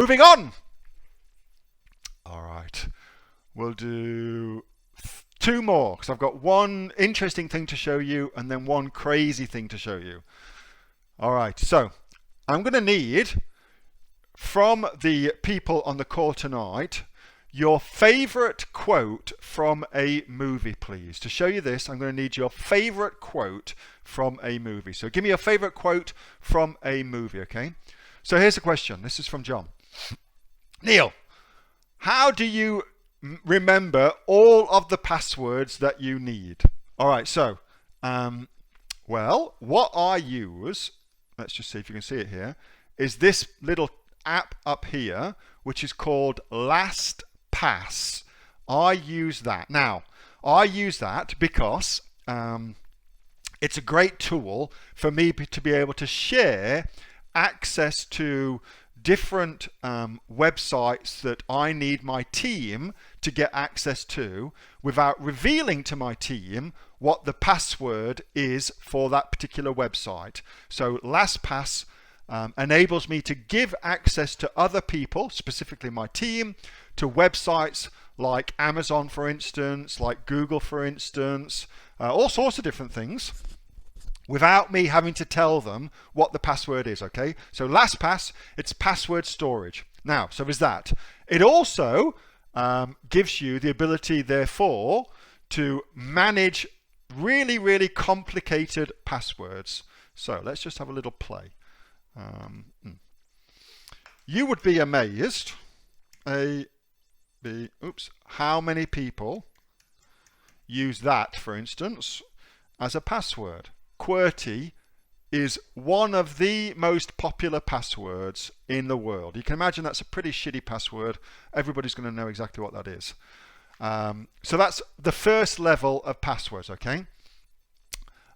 moving on. All right, we'll do 2 more because I've got one interesting thing to show you and then one crazy thing to show you. All right, so I'm going to need from the people on the call tonight your favorite quote from a movie, please. To show you this, I'm going to need your favorite quote from a movie. So give me your favorite quote from a movie, okay? So here's the question. This is from John. Neil, how do you remember all of the passwords that you need? All right, so, well, what I use, let's just see if you can see it here, is this little app up here, which is called LastPass. I use that. Now, I use that because it's a great tool for me to be able to share access to different websites that I need my team to get access to without revealing to my team what the password is for that particular website. So LastPass enables me to give access to other people, specifically my team, to websites like Amazon, for instance, like Google, for instance, all sorts of different things, without me having to tell them what the password is, okay? So LastPass, it's password storage. Now, so is that. It also gives you the ability, therefore, to manage really, really complicated passwords. So let's just have a little play. You would be amazed, how many people use that, for instance, as a password. QWERTY is one of the most popular passwords in the world. You can imagine that's a pretty shitty password. Everybody's going to know exactly what that is. So that's the first level of passwords, okay?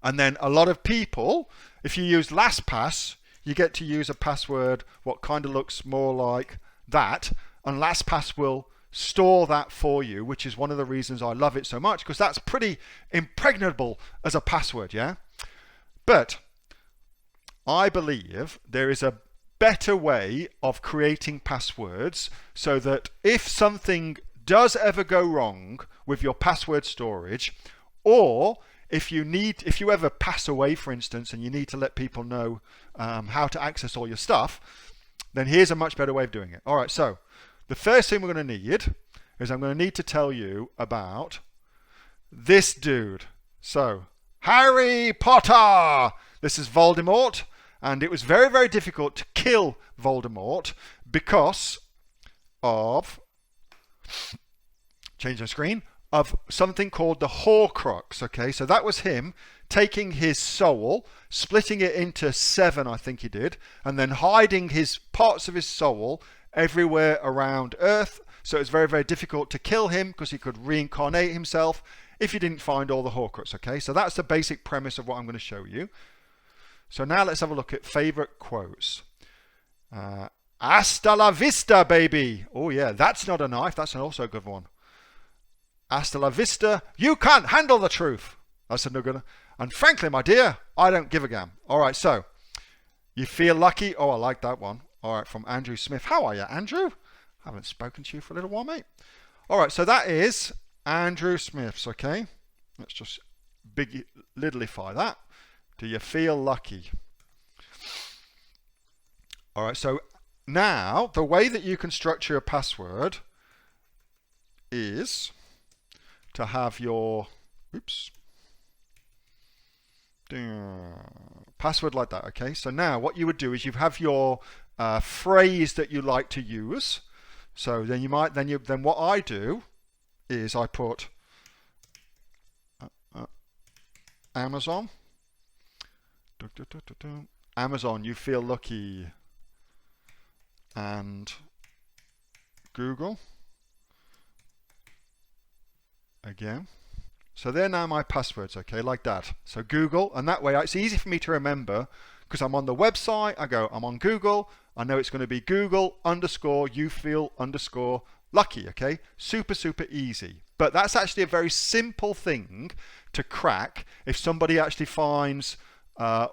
And then a lot of people, if you use LastPass, you get to use a password what kind of looks more like that, and LastPass will store that for you, which is one of the reasons I love it so much, because that's pretty impregnable as a password, yeah? But I believe there is a better way of creating passwords so that if something does ever go wrong with your password storage, or if you ever pass away, for instance, and you need to let people know how to access all your stuff, then here's a much better way of doing it. All right, so the first thing we're going to need is I'm going to need to tell you about this dude. So, Harry Potter! This is Voldemort, and it was very, very difficult to kill Voldemort because of, change the screen, of something called the Horcrux, okay? So that was him taking his soul, splitting it into 7, I think he did, and then hiding his parts of his soul everywhere around Earth. So it's very, very difficult to kill him because he could reincarnate himself if you didn't find all the Horcrux, okay? So that's the basic premise of what I'm going to show you. So now let's have a look at favorite quotes. Hasta la vista, baby. Oh yeah, that's not a knife. That's also a good one. Hasta la vista. You can't handle the truth. That's a good one. And frankly, my dear, I don't give a damn. All right, so you feel lucky. Oh, I like that one. All right, from Andrew Smith. How are you, Andrew? I haven't spoken to you for a little while, mate. All right, so that is Andrew Smith's, okay? Let's just littlify that. Do you feel lucky? All right, so now the way that you can structure a password is to have your, password like that, okay? So now what you would do is you have your phrase that you like to use. So then you might, then what I do is I put Amazon. Amazon, you feel lucky, and Google again. So they're now my passwords, okay, like that. So Google, and that way it's easy for me to remember because I'm on the website. I go, I'm on Google. I know it's going to be Google _ you feel _ lucky, okay? Super, super easy. But that's actually a very simple thing to crack if somebody actually finds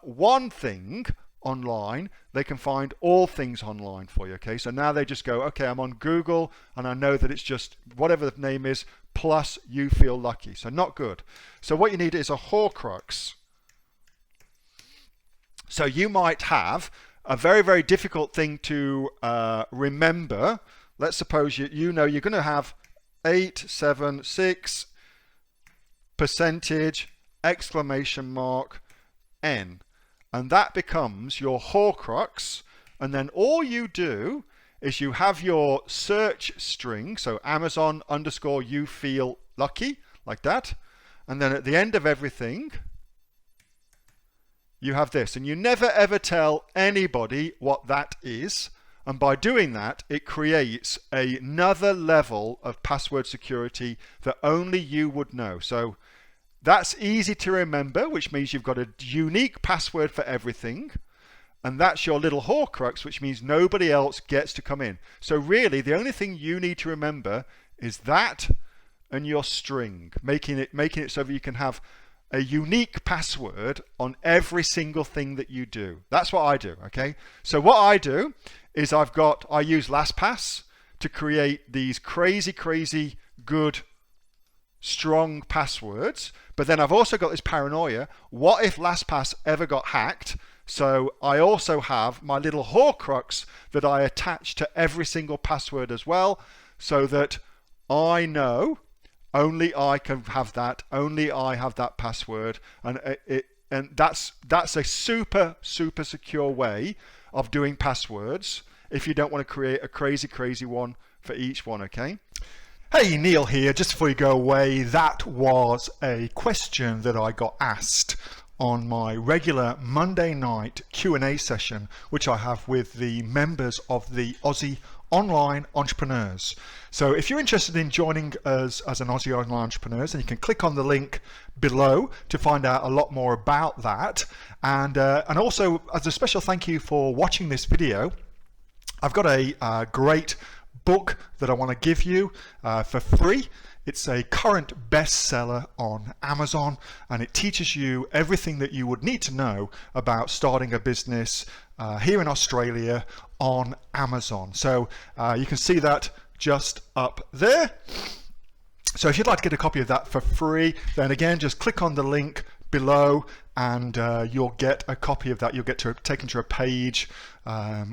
one thing online, they can find all things online for you. Okay, so now they just go, okay, I'm on Google and I know that it's just whatever the name is plus you feel lucky. So not good. So what you need is a Horcrux. So you might have a very, very difficult thing to remember. Let's suppose you know you're going to have 876 percentage exclamation mark N, and that becomes your Horcrux. And then all you do is you have your search string, so Amazon underscore you feel lucky, like that, and then at the end of everything you have this, and you never ever tell anybody what that is. And by doing that, it creates another level of password security that only you would know. So that's easy to remember, which means you've got a unique password for everything. And that's your little Horcrux, which means nobody else gets to come in. So really, the only thing you need to remember is that and your string, making it so that you can have a unique password on every single thing that you do. That's what I do, okay? So what I do is I use LastPass to create these crazy, crazy good, strong passwords. But then I've also got this paranoia. What if LastPass ever got hacked? So I also have my little Horcrux that I attach to every single password as well, so that I know only I can have that, only I have that password, and that's a super, super secure way of doing passwords if you don't want to create a crazy, crazy one for each one, okay? Hey, Neil here. Just before you go away, that was a question that I got asked on my regular Monday night Q&A session, which I have with the members of the Aussie Online Entrepreneurs. So if you're interested in joining us as an Aussie Online Entrepreneurs, then you can click on the link below to find out a lot more about that. And also, as a special thank you for watching this video, I've got a great book that I want to give you for free. It's a current bestseller on Amazon, and it teaches you everything that you would need to know about starting a business here in Australia on Amazon. So you can see that just up there. So if you'd like to get a copy of that for free, then again, just click on the link below and you'll get a copy of that. You'll get taken to a page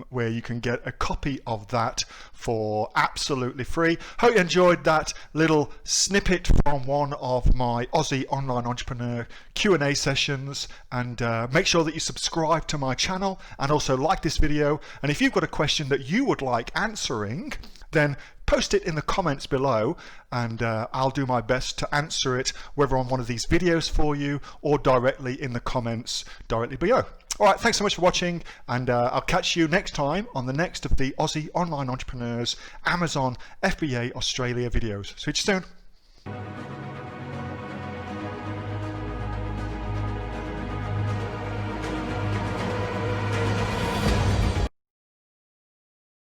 where you can get a copy of that for absolutely free. Hope you enjoyed that little snippet from one of my Aussie Online Entrepreneur Q&A sessions, and make sure that you subscribe to my channel and also like this video. And if you've got a question that you would like answering, then post it in the comments below, and I'll do my best to answer it, whether on one of these videos for you or directly in the comments directly below. All right, thanks so much for watching, and I'll catch you next time on the next of the Aussie Online Entrepreneurs Amazon FBA Australia videos. See you soon.